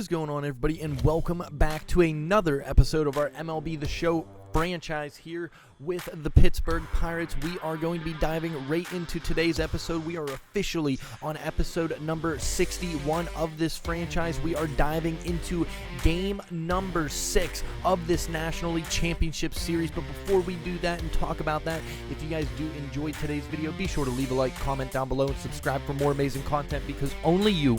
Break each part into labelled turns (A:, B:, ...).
A: What is going on, everybody, and welcome back to another episode of our MLB The Show franchise here with the Pittsburgh Pirates. We are going to be diving right into today's episode. We are officially on episode number 61 of this franchise. We are diving into game number 6 of this National League Championship Series. But before we do that and talk about that, if you guys do enjoy today's video, be sure to leave a like, comment down below, and subscribe for more amazing content, because only you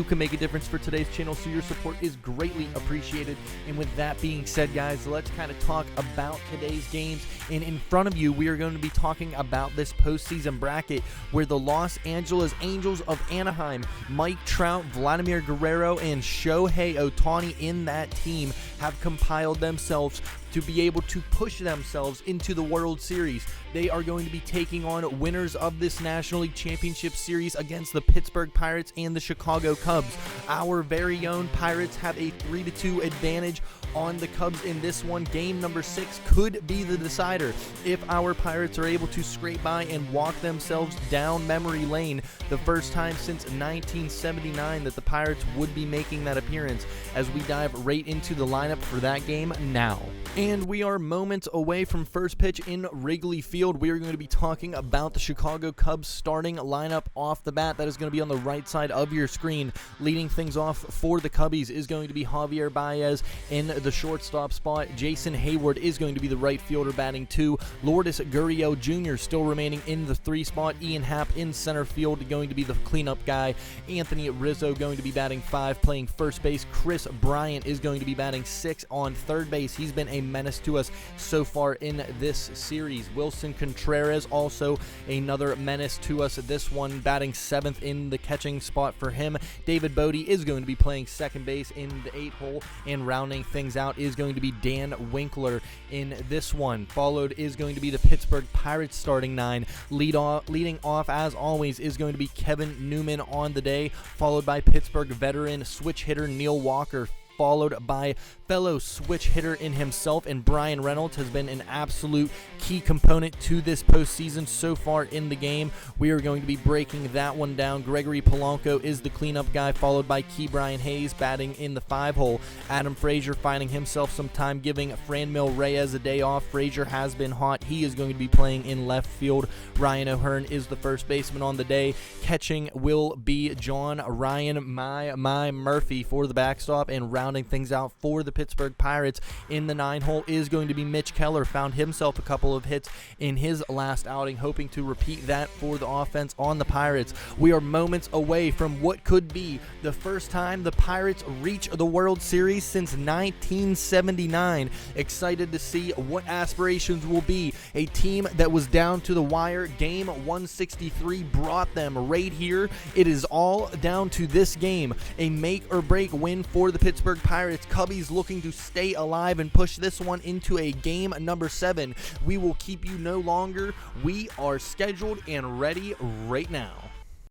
A: can make a difference for today's channel, so your support is greatly appreciated. And with that being said, guys, let's kind of talk about today's games. And in front of you, we are going to be talking about this postseason bracket where the Los Angeles Angels of Anaheim, Mike Trout, Vladimir Guerrero, and Shohei Ohtani in that team have compiled themselves to be able to push themselves into the World Series. They are going to be taking on winners of this National League Championship Series against the Pittsburgh Pirates and the Chicago Cubs. Our very own Pirates have a 3-2 advantage on the Cubs in this one. Game number 6 could be the decider if our Pirates are able to scrape by and walk themselves down memory lane, the first time since 1979 that the Pirates would be making that appearance, as we dive right into the lineup for that game now. And we are moments away from first pitch in Wrigley Field. We are going to be talking about the Chicago Cubs starting lineup off the bat. That is going to be on the right side of your screen. Leading things off for the Cubbies is going to be Javier Baez in the shortstop spot. Jason Hayward is going to be the right fielder batting 2. Lourdes Gurriel Jr. still remaining in the 3 spot. Ian Happ in center field going to be the cleanup guy. Anthony Rizzo going to be batting 5, playing first base. Chris Bryant is going to be batting 6 on third base. He's been a menace to us so far in this series. Wilson Contreras also another menace to us. This one batting 7th in the catching spot for him. David Bodie is going to be playing second base in the 8 hole, and rounding things out is going to be Dan Winkler in this one. Followed is going to be the Pittsburgh Pirates starting 9. Leading off as always is going to be Kevin Newman on the day, followed by Pittsburgh veteran switch hitter Neil Walker, followed by fellow switch hitter in himself, and Brian Reynolds has been an absolute key component to this postseason so far in the game. We are going to be breaking that one down. Gregory Polanco is the cleanup guy, followed by Ke'Bryan Hayes batting in the 5 hole. Adam Frazier finding himself some time, giving Franmil Reyes a day off. Frazier has been hot. He is going to be playing in left field. Ryan O'Hearn is the first baseman on the day. Catching will be John Ryan My Murphy for the backstop, and rounding things out for the Pittsburgh Pirates in the 9 hole is going to be Mitch Keller. Found himself a couple of hits in his last outing, hoping to repeat that for the offense on the Pirates. We are moments away from what could be the first time the Pirates reach the World Series since 1979. Excited to see what aspirations will be. A team that was down to the wire. Game 163 brought them right here. It is all down to this game. A make or break win for the Pittsburgh Pirates. Cubbies looking to stay alive and push this one into a game number 7. We will keep you no longer. We are scheduled and ready right now.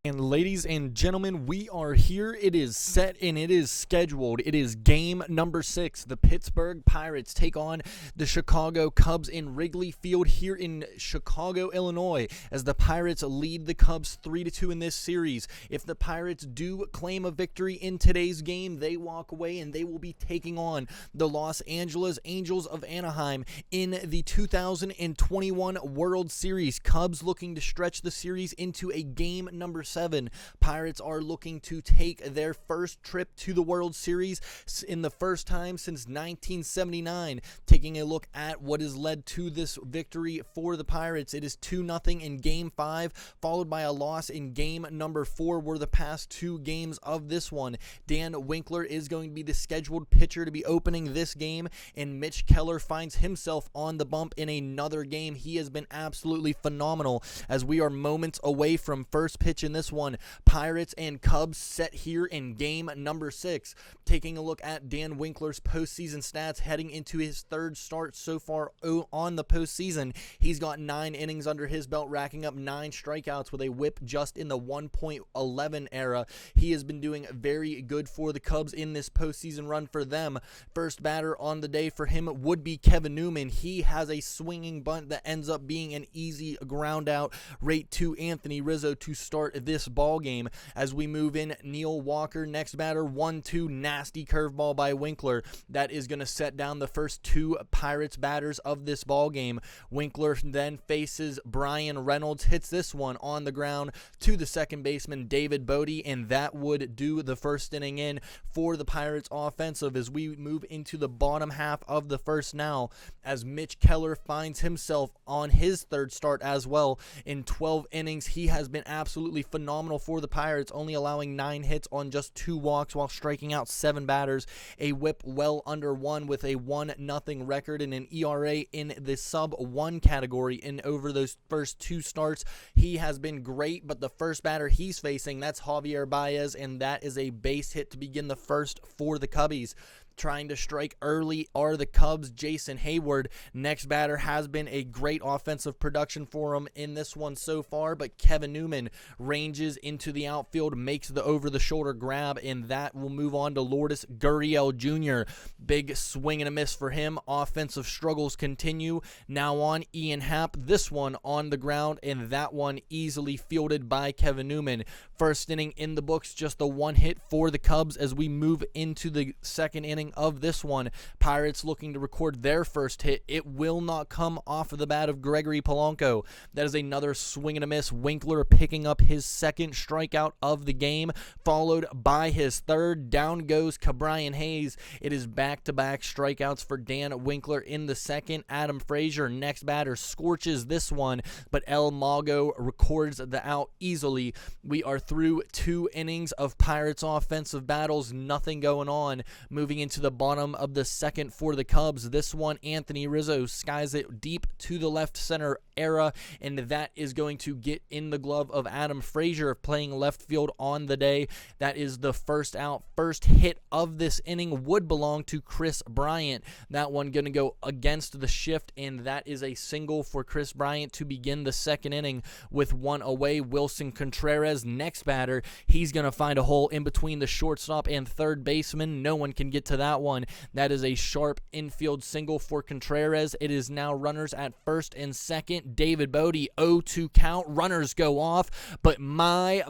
A: And ladies and gentlemen, we are here. It is set and it is scheduled. It is game number 6. The Pittsburgh Pirates take on the Chicago Cubs in Wrigley Field here in Chicago, Illinois, as the Pirates lead the Cubs 3-2 in this series. If the Pirates do claim a victory in today's game, they walk away and they will be taking on the Los Angeles Angels of Anaheim in the 2021 World Series. Cubs looking to stretch the series into a game number 7. Pirates are looking to take their first trip to the World Series in the first time since 1979. Taking a look at what has led to this victory for the Pirates, it is 2-0 in Game 5, followed by a loss in Game number 4, were the past 2 games of this one. Dan Winkler is going to be the scheduled pitcher to be opening this game, and Mitch Keller finds himself on the bump in another game. He has been absolutely phenomenal, as we are moments away from first pitch in this one. Pirates and Cubs set here in game number 6. Taking a look at Dan Winkler's postseason stats heading into his 3rd start so far on the postseason. He's got 9 innings under his belt, racking up 9 strikeouts with a whip just in the 1.11 era. He has been doing very good for the Cubs in this postseason run for them. First batter on the day for him would be Kevin Newman. He has a swinging bunt that ends up being an easy ground out right to Anthony Rizzo to start this this ball game as we move in Neil Walker. Next batter, 1-2, nasty curveball by Winkler. That is going to set down the first two Pirates batters of this ball game. Winkler then faces Brian Reynolds, hits this one on the ground to the second baseman David Bodie, and that would do the first inning in for the Pirates offensive as we move into the bottom half of the first now, as Mitch Keller finds himself on his third start as well. In 12 innings, he has been absolutely phenomenal for the Pirates, only allowing 9 hits on just 2 walks while striking out 7 batters, a whip well under 1 with a 1-0 record, and an ERA in the sub-1 category in over those first 2 starts. He has been great, but the first batter he's facing, that's Javier Baez, and that is a base hit to begin the first for the Cubbies. Trying to strike early are the Cubs' Jason Hayward. Next batter has been a great offensive production for him in this one so far, but Kevin Newman ranges into the outfield, makes the over-the-shoulder grab, and that will move on to Lourdes Gurriel Jr. Big swing and a miss for him. Offensive struggles continue. Now on Ian Happ, this one on the ground, and that one easily fielded by Kevin Newman. First inning in the books, just the 1 hit for the Cubs as we move into the second inning of this one. Pirates looking to record their first hit. It will not come off of the bat of Gregory Polanco. That is another swing and a miss. Winkler picking up his second strikeout of the game, followed by his third. Down goes Cabrian Hayes. It is back-to-back strikeouts for Dan Winkler in the second. Adam Frazier, next batter, scorches this one, but El Mago records the out easily. We are through 2 innings of Pirates offensive battles. Nothing going on. Moving into the bottom of the second for the Cubs. This one, Anthony Rizzo skies it deep to the left center era, and that is going to get in the glove of Adam Frazier playing left field on the day. That is the first out. First hit of this inning would belong to Chris Bryant. That one going to go against the shift, and that is a single for Chris Bryant to begin the second inning with 1 away. Wilson Contreras, next batter, he's going to find a hole in between the shortstop and third baseman. No one can get to that one. That is a sharp infield single for Contreras. It is now runners at first and second. David Bodie, 0-2 count. Runners go off, but my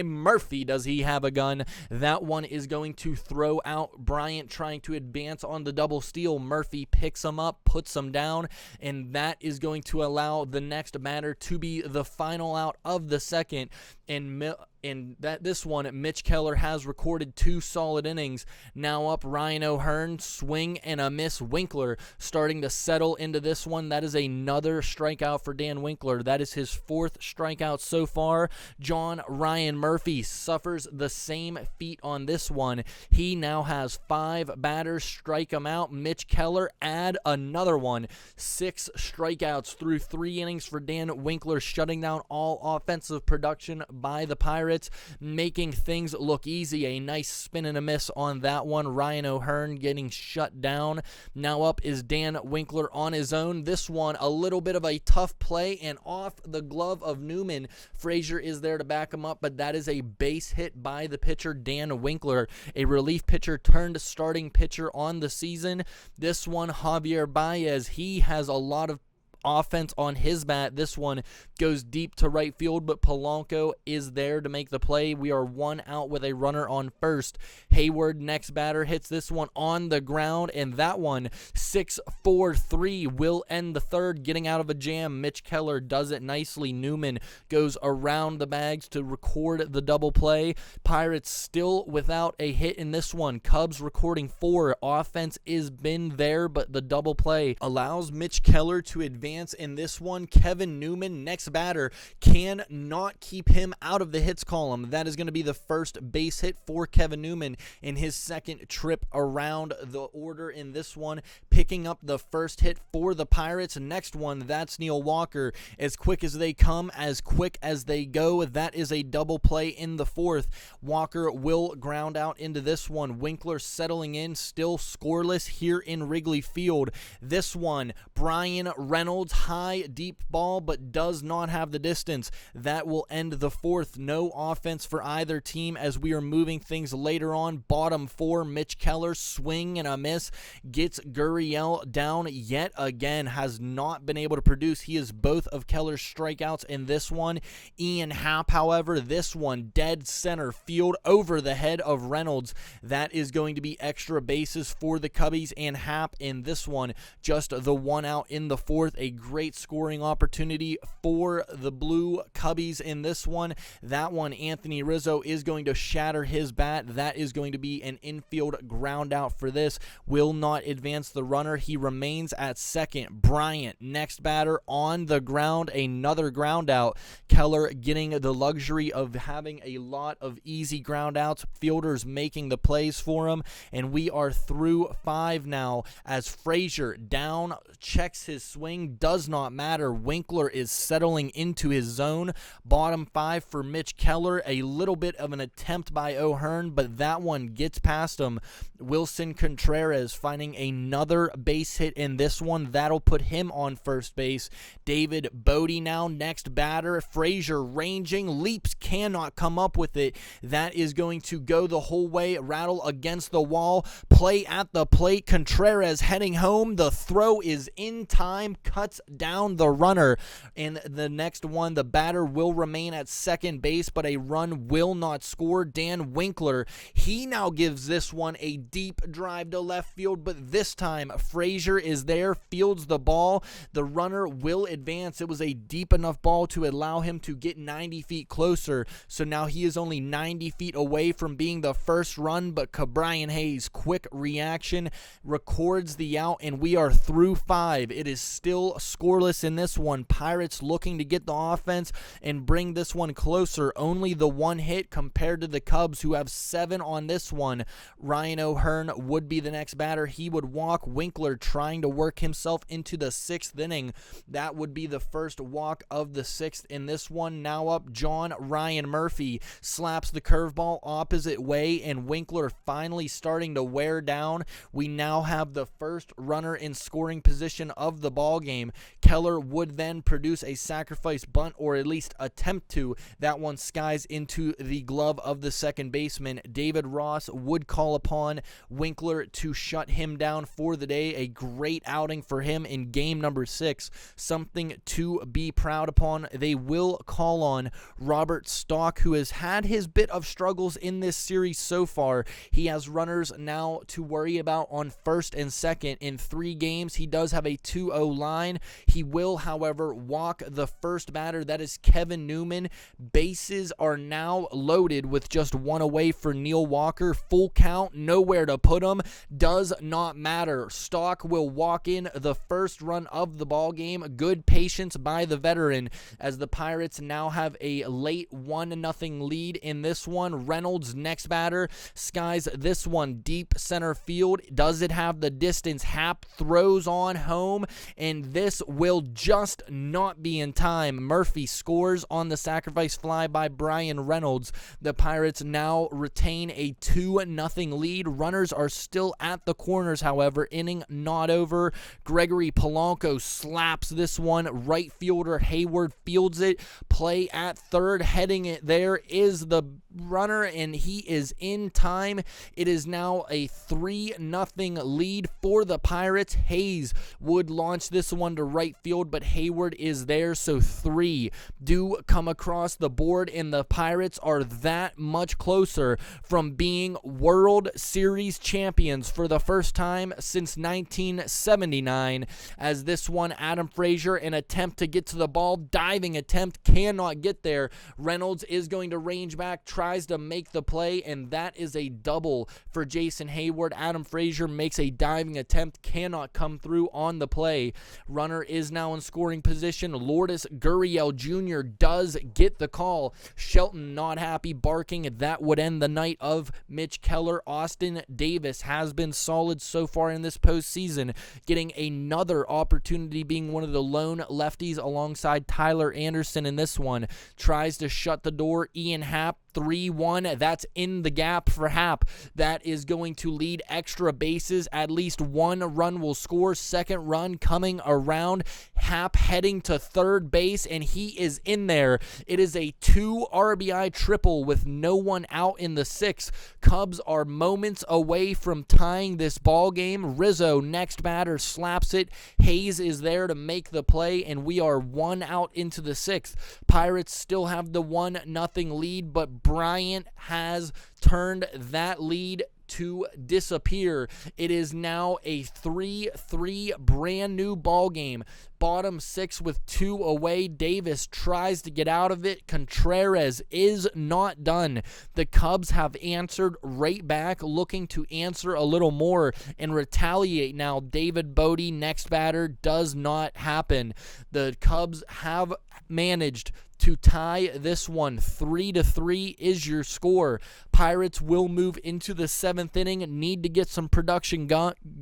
A: Murphy, does he have a gun? That one is going to throw out Bryant trying to advance on the double steal. Murphy picks him up, puts him down, and that is going to allow the next batter to be the final out of the second. And this one, Mitch Keller has recorded 2 solid innings. Now up Ryan O'Hearn, swing and a miss. Winkler starting to settle into this one. That is another strikeout for Dan Winkler. That is his 4th strikeout so far. John Ryan Murphy suffers the same feat on this one. He now has 5 batters strike him out. Mitch Keller add another one. 6 strikeouts through 3 innings for Dan Winkler, shutting down all offensive production by the Pirates, making things look easy. A nice spin and a miss on that one. Ryan O'Hearn getting shut down. Now up is Dan Winkler on his own. This one, a little bit of a tough play and off the glove of Newman. Frazier is there to back him up, but that is a base hit by the pitcher, Dan Winkler, a relief pitcher turned starting pitcher on the season. This one, Javier Baez, he has a lot of offense on his bat. This one goes deep to right field, but Polanco is there to make the play. We are 1 out with a runner on first. Hayward, next batter, hits this one on the ground, and that one, 6-4-3, will end the third, getting out of a jam. Mitch Keller does it nicely. Newman goes around the bags to record the double play. Pirates still without a hit in this one. Cubs recording 4. Offense is been there, but the double play allows Mitch Keller to advance in this one. Kevin Newman, next batter, cannot keep him out of the hits column. That is going to be the first base hit for Kevin Newman in his second trip around the order in this one, picking up the first hit for the Pirates. Next one, that's Neil Walker. As quick as they come, as quick as they go. That is a double play in the 4th. Walker will ground out into this one. Winkler settling in, still scoreless here in Wrigley Field. This one, Brian Reynolds Reynolds, high, deep ball, but does not have the distance. That will end the fourth. No offense for either team as we are moving things later on. Bottom four, Mitch Keller, swing and a miss, gets Gurriel down yet again, has not been able to produce. He is both of Keller's strikeouts in this one. Ian Happ, however, this one dead center field over the head of Reynolds. That is going to be extra bases for the Cubbies, and Happ in this one, just the one out in the fourth. A great scoring opportunity for the Blue Cubbies in this one. That one, Anthony Rizzo is going to shatter his bat. That is going to be an infield ground out for this. Will not advance the runner. He remains at second. Bryant, next batter on the ground, another ground out. Keller getting the luxury of having a lot of easy ground outs, fielders making the plays for him, and we are through five now as Frazier down, checks his swing, does not matter. Winkler is settling into his zone. Bottom five for Mitch Keller, a little bit of an attempt by O'Hearn, but that one gets past him. Wilson Contreras finding another base hit in this one. That'll put him on first base. David Bodie now next batter. Frazier ranging, leaps, cannot come up with it. That is going to go the whole way, rattle against the wall, play at the plate. Contreras heading home. The throw is in time, cuts down the runner. And the next one, the batter will remain at second base, but a run will not score. Dan Winkler, he now gives this one a deep drive to left field, but this time Frazier is there, fields the ball. The runner will advance. It was a deep enough ball to allow him to get 90 feet closer, so now he is only 90 feet away from being the first run, but Brian Hayes, quick reaction, records the out, and we are through five. It is still scoreless in this one. Pirates looking to get the offense and bring this one closer. Only the one hit compared to the Cubs, who have 7 on this one. Ryan O'Hearn would be the next batter. He would walk. Winkler trying to work himself into the 6th inning. That would be the first walk of the 6th in this one. Now up, John Ryan Murphy slaps the curveball opposite way, and Winkler finally starting to wear down. We now have the first runner in scoring position of the ball game. Keller would then produce a sacrifice bunt, or at least attempt to. That one skies into the glove of the second baseman. David Ross would call upon Winkler to shut him down for the day. A great outing for him in game number 6. Something to be proud upon. They will call on Robert Stock, who has had his bit of struggles in this series so far. He has runners now to worry about on first and second. In 3 games, he does have a 2-0 line. He will, however, walk the first batter. That is Kevin Newman. Bases are now loaded with just one away for Neil Walker. Full count, nowhere to put him. Does not matter. Stock will walk in the first run of the ball game. Good patience by the veteran as the Pirates now have a late 1-0 lead in this one. Reynolds, next batter, skies this one deep center field. Does it have the distance? Happ throws on home, and this will just not be in time. Murphy scores on the sacrifice fly by Brian Reynolds. The Pirates now retain a 2-0 lead. Runners are still at the corners, however. Inning not over. Gregory Polanco slaps this one. Right fielder Hayward fields it. Play at third. Heading it there is the runner, and he is in time. It is now a 3-0 lead for the Pirates. Hayes would launch this one to right field, but Hayward is there, so 3 do come across the board, and the Pirates are that much closer from being World Series champions for the first time since 1979. As this one, Adam Frazier, an attempt to get to the ball, diving attempt, cannot get there. Reynolds is going to range back, tries to make the play, and that is a double for Jason Hayward. Adam Frazier makes a diving attempt, cannot come through on the play. Runner is now in scoring position. Lourdes Gurriel Jr. does get the call. Shelton not happy, barking. That would end the night of Mitch Keller. Austin Davis has been solid so far in this postseason, getting another opportunity, being one of the lone lefties alongside Tyler Anderson in this one. Tries to shut the door. Ian Happ 3-1. That's in the gap for Happ. That is going to lead extra bases. At least one run will score. Second run coming around. Happ heading to third base, and he is in there. It is a 2 RBI triple with no one out in the 6th. Cubs are moments away from tying this ball game. Rizzo, next batter, slaps it. Hayes is there to make the play, and we are 1 out into the 6th. Pirates still have the 1-0 lead, but Bryant has turned that lead to disappear. It is now a 3-3 brand new ball game. Bottom 6 with 2 away. Davis tries to get out of it. Contreras is not done. The Cubs have answered right back, looking to answer a little more and retaliate now. David Bodie, next batter, does not happen. The Cubs have managed to tie this one. 3-3 is your score. Pirates will move into the 7th inning. Need to get some production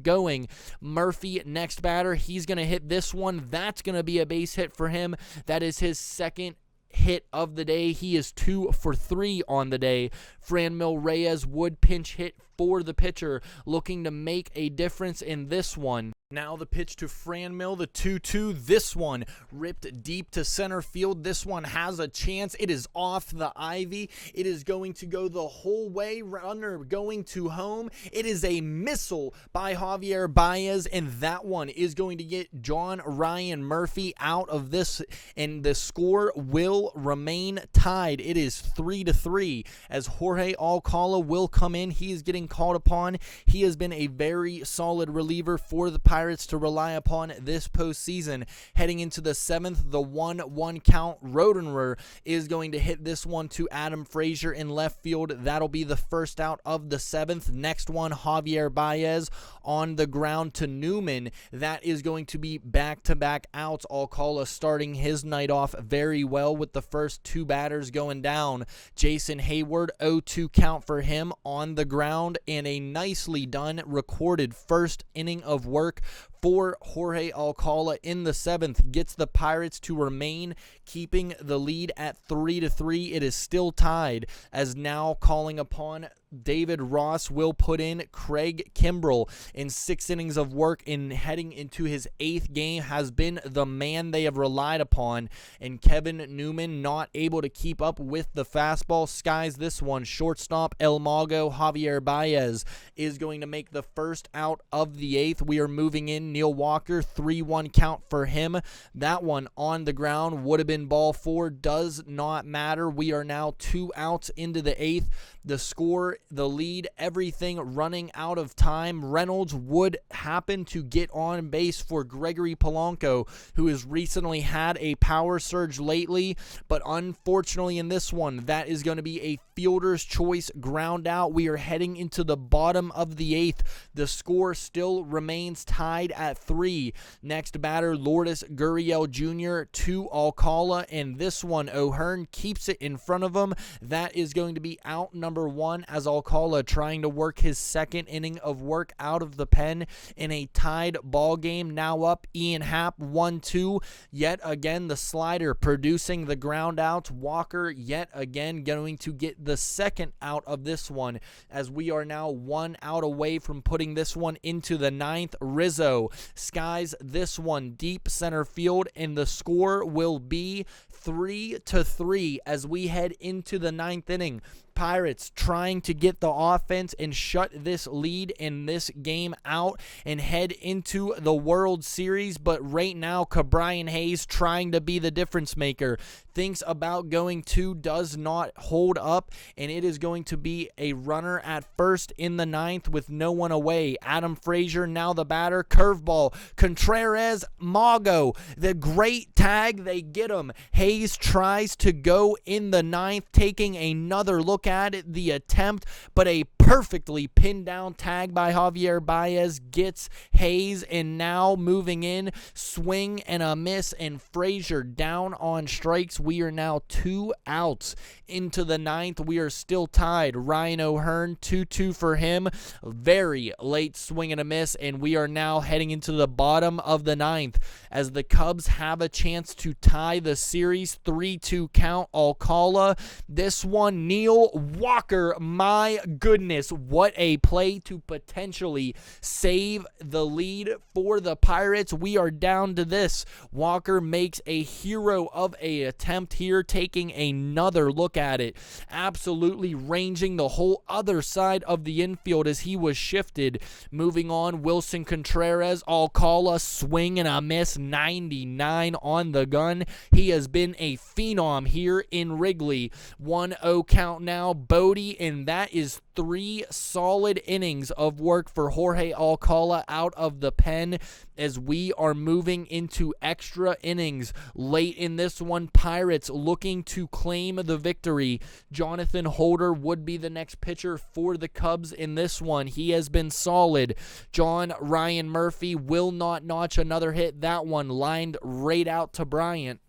A: going. Murphy, next batter, he's going to hit this one. That's going to be a base hit for him. That is his second hit of the day. He is 2 for 3 on the day. Franmil Reyes would pinch hit for the pitcher, looking to make a difference in this one. Now the pitch to Franmil, the 2-2. This one ripped deep to center field. This one has a chance. It is off the ivy. It is going to go the whole way. Runner going to home. It is a missile by Javier Baez, and that one is going to get John Ryan Murphy out of this, and the score will remain tied. It is 3-3 as Jorge Alcala will come in. He is getting called upon. He has been a very solid reliever for the Pirates to rely upon this postseason. Heading into the 7th, the 1-1 count. Rodenrer is going to hit this one to Adam Frazier in left field. That'll be the first out of the 7th. Next one, Javier Baez on the ground to Newman. That is going to be back-to-back outs. Alcala starting his night off very well with the first 2 batters going down. Jason Hayward, 0-2 count for him on the ground, and a nicely done recorded first inning of work for Jorge Alcala in the 7th. Gets the Pirates to remain keeping the lead at 3-3. It is still tied, as now calling upon David Ross will put in Craig Kimbrell in 6 innings of work, and heading into his 8th game has been the man they have relied upon, and Kevin Newman not able to keep up with the fastball. Skies this one. Shortstop El Mago, Javier Baez is going to make the first out of the 8th. We are moving in. Neil Walker, 3-1 count for him. That one on the ground would have been ball 4. Does not matter. We are now 2 outs into the 8th. The score, the lead, everything running out of time. Reynolds would happen to get on base for Gregory Polanco, who has recently had a power surge lately, but unfortunately in this one, that is going to be a fielder's choice ground out. We are heading into the bottom of the 8th. The score still remains tied at 3. Next batter, Lourdes Gurriel Jr. to Alcala, and this one, O'Hearn keeps it in front of him. That is going to be out number 1 as Alcala trying to work his 2nd inning of work out of the pen in a tied ball game. Now up Ian Happ, 1-2. Yet again, the slider producing the ground outs. Walker yet again going to get the 2nd out of this one, as we are now 1 out away from putting this one into the 9th. Rizzo skies this one deep center field, and the score will be 3-3 as we head into the 9th inning. Pirates trying to get the offense and shut this lead in this game out and head into the World Series, but right now Ke'Bryan Hayes trying to be the difference maker. Thinks about going 2, does not hold up, and it is going to be a runner at first in the 9th with no one away. Adam Frazier now the batter. Curveball. Contreras, Mago. The great tag, they get him. Hayes tries to go in the 9th, taking another look at it, the attempt, but a perfectly pinned down, tagged by Javier Baez, gets Hayes, and now moving in, swing and a miss, and Frazier down on strikes. We are now 2 outs into the ninth. We are still tied. Ryan O'Hearn, 2-2 for him. Very late swing and a miss, and we are now heading into the bottom of the ninth as the Cubs have a chance to tie the series. 3-2 count, Alcala. This one, Neil Walker. My goodness, what a play to potentially save the lead for the Pirates. We are down to this. Walker makes a hero of a attempt here, taking another look at it. Absolutely ranging the whole other side of the infield as he was shifted. Moving on, Wilson Contreras, Alcala, swing and a miss, 99 on the gun. He has been a phenom here in Wrigley. 1-0 count now, Bodie, and that is 3 solid innings of work for Jorge Alcala out of the pen as we are moving into extra innings. Late in this one, Pirates looking to claim the victory. Jonathan Holder would be the next pitcher for the Cubs in this one. He has been solid. Ryan Murphy will not notch another hit. That one lined right out to Bryant.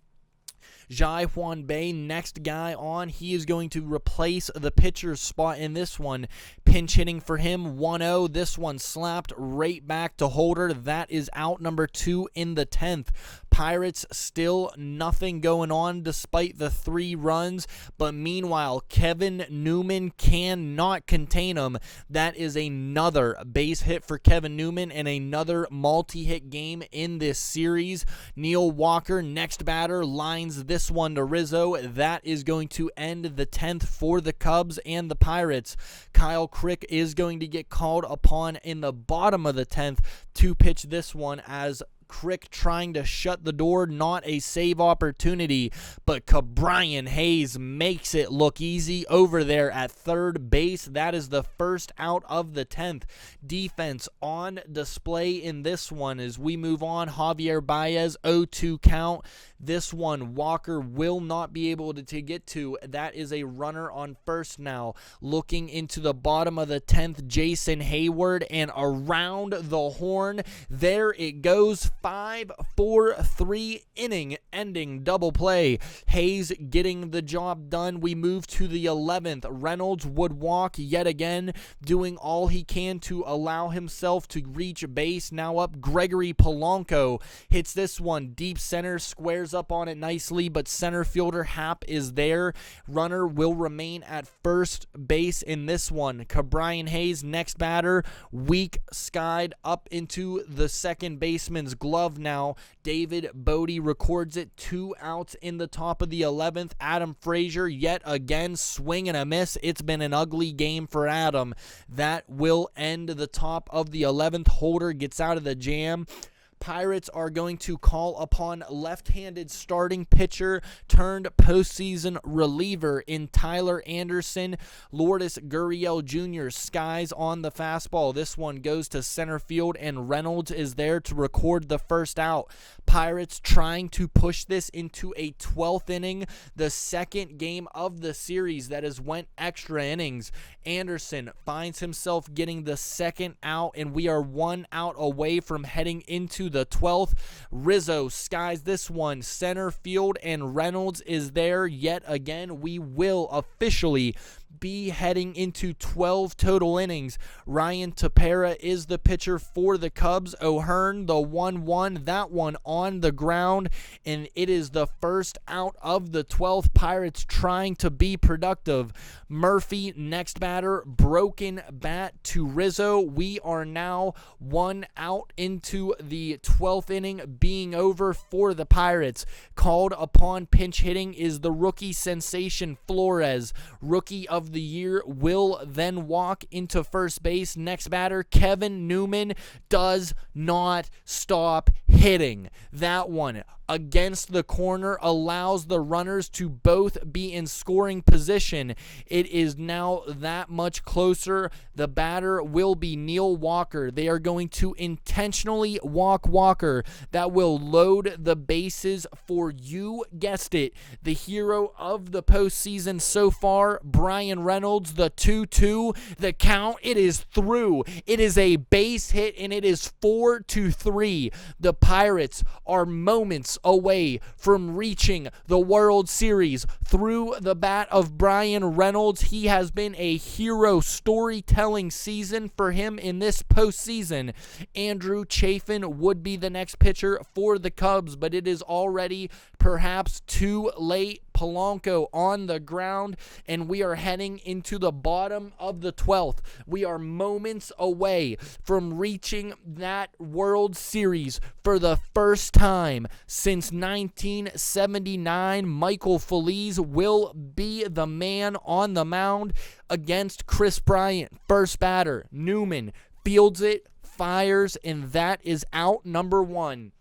A: Jai Juan Bay, next guy on. He is going to replace the pitcher's spot in this one. Pinch hitting for him, 1-0. This one slapped right back to Holder. That is out number 2 in the 10th. Pirates still nothing going on despite the 3 runs, but meanwhile, Kevin Newman cannot contain him. That is another base hit for Kevin Newman and another multi-hit game in this series. Neil Walker, next batter, lines this one to Rizzo. That is going to end the 10th for the Cubs and the Pirates. Kyle Crick is going to get called upon in the bottom of the 10th to pitch this one as Crick trying to shut the door, not a save opportunity, but Brian Hayes makes it look easy over there at third base. That is the first out of the 10th. Defense on display in this one as we move on. Javier Baez, 0-2 count. This one, Walker will not be able to get to. That is a runner on first now. Looking into the bottom of the 10th, Jason Hayward, and around the horn, there it goes. 5-4-3 inning ending double play. Hayes getting the job done. We move to the 11th. Reynolds would walk yet again, doing all he can to allow himself to reach base. Now up, Gregory Polanco hits this one deep center, squares up on it nicely, but center fielder Happ is there. Runner will remain at first base in this one. Brian Hayes, next batter, weak skied up into the second baseman's glove now. David Bodie records it. 2 outs in the top of the 11th. Adam Frazier yet again, swing and a miss. It's been an ugly game for Adam. That will end the top of the 11th. Holder gets out of the jam. Pirates are going to call upon left-handed starting pitcher turned postseason reliever in Tyler Anderson. Lourdes Gurriel Jr. skies on the fastball. This one goes to center field, and Reynolds is there to record the first out. Pirates trying to push this into a 12th inning, the second game of the series that has went extra innings. Anderson finds himself getting the second out, and we are 1 out away from heading into the 12th. Rizzo skies this one center field, and Reynolds is there yet again. We will officially be heading into 12 total innings. Ryan Tepera is the pitcher for the Cubs. O'Hearn, the 1-1, that one on the ground, and it is the first out of the 12th. Pirates trying to be productive. Murphy, next batter, broken bat to Rizzo. We are now 1 out into the 12th inning being over for the Pirates. Called upon pinch hitting is the rookie sensation Flores. Rookie of the year will then walk into first base. Next batter, Kevin Newman, does not stop hitting. That one against the corner allows the runners to both be in scoring position. It is now that much closer. The batter will be Neil Walker. They are going to intentionally walk Walker. That will load the bases for, you guessed it, the hero of the postseason so far, Bryan Reynolds, the 2-2. The count, it is through. It is a base hit, and it is 4-3. The Pirates are moments away from reaching the World Series through the bat of Bryan Reynolds. He has been a hero storytelling season for him in this postseason. Andrew Chafin would be the next pitcher for the Cubs, but it is already perhaps too late. Polanco on the ground, and we are heading into the bottom of the 12th. We are moments away from reaching that World Series for the first time since 1979. Michael Feliz will be the man on the mound against Chris Bryant. First batter, Newman fields it, fires, and that is out number 1.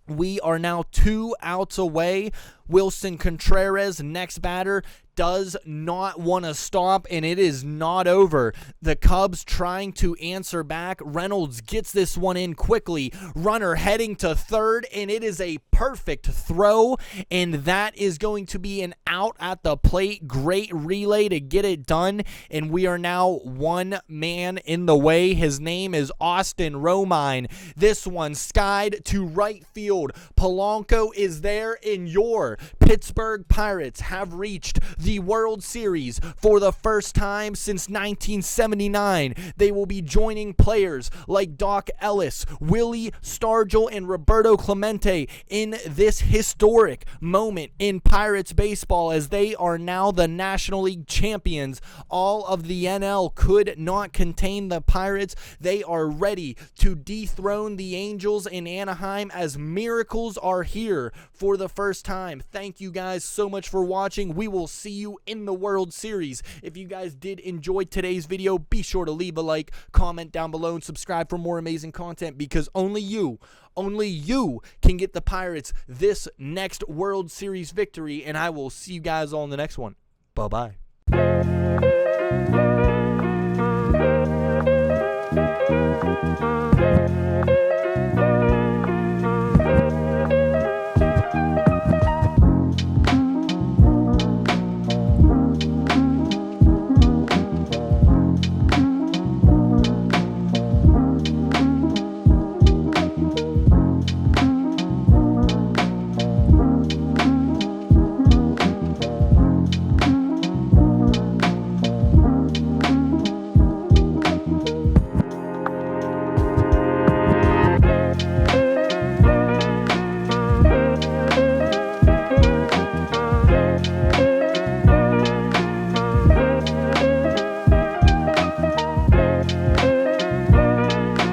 A: We are now 2 outs away. Wilson Contreras, next batter, does not want to stop, and it is not over. The Cubs trying to answer back. Reynolds gets this one in quickly. Runner heading to third, and it is a perfect throw, and that is going to be an out at the plate. Great relay to get it done, and we are now 1 man in the way. His name is Austin Romine. This one skied to right field. Polanco is there, and your Pittsburgh Pirates have reached the World Series for the first time since 1979. They will be joining players like Doc Ellis, Willie Stargell, and Roberto Clemente in this historic moment in Pirates baseball, as they are now the National League champions. All of the NL could not contain the Pirates. They are ready to dethrone the Angels in Anaheim, as miracles are here for the first time. Thank you guys so much for watching. We will see you in the World Series. If you guys did enjoy today's video, be sure to leave a like, comment down below, and subscribe for more amazing content, because only you can get the Pirates this next World Series victory, and I will see you guys all in the next one. Bye-bye.